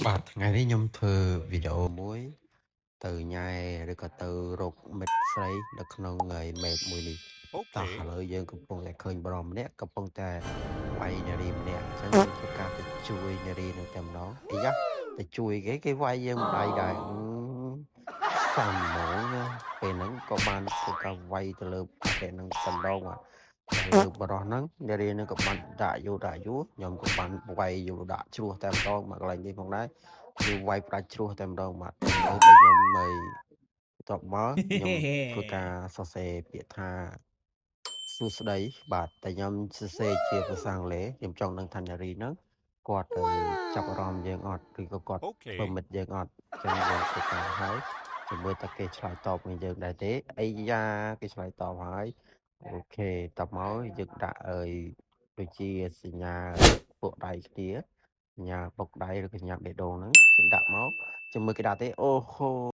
បាទថ្ងៃនេះខ្ញុំធ្វើវីដេអូមួយទៅញ៉ែឬក៏ទៅរកមិត្តស្រីនៅក្នុងមេឃមួយនេះតោះឥ Okay. ឡូវយើងកំពុងតែឃើញបរិមម្នាក់កំពុងតែវាយនារីម្នាក់អញ្ចឹងយើងធ្វើការទៅជួយនារីនឹងតែម្ដងអីយ៉ាទៅជួយគេវាយយើងម្ដាយដែរសំហ្មងណាពេលហ្នឹងក៏បានធ្វើការវាយទៅលើពេលហ្នឹងតែម្ដងបាទលើបរោះហ្នឹងនារីនឹងក៏បានដាក់យូរខ្ញុំក៏បានវាយយូរដាក់ជ្រោះតែម្ដងមកកន្លែងនេះផងដែរគឺវាយផ្ដាច់ជ្រោះតែម្ដងបាទនៅតែខ្ញុំបន្ទាប់មកខ្ញុំធ្វើការសរសេរពាក្យថាសួស្ដីបាទតែខ្ញុំសរសេរជាភាសាអង់គ្លេសខ្ញុំចង់ដឹងថានារីហ្នឹងគាត់ទៅចាប់អារម្មណ៍យើងអត់ឬក៏គាត់ធ្វើ Okay. មិត្តយើងអត់អញ្ចឹងយើងធ្វើការហើយចាំមើលតើគេឆ្លើយតបនឹងយើងដែរទេអីយ៉ាគេឆ្លើយតបហើយអូខេតបមកយើងដាក់ដូចជាសញ្ញាពួកដៃគ្នាសញ្ញាបុកដៃឬក៏សញ្ញាបេះដូងហ្នឹងយើងដាក់មកចាំមើលគេដាក់ទេអូហូ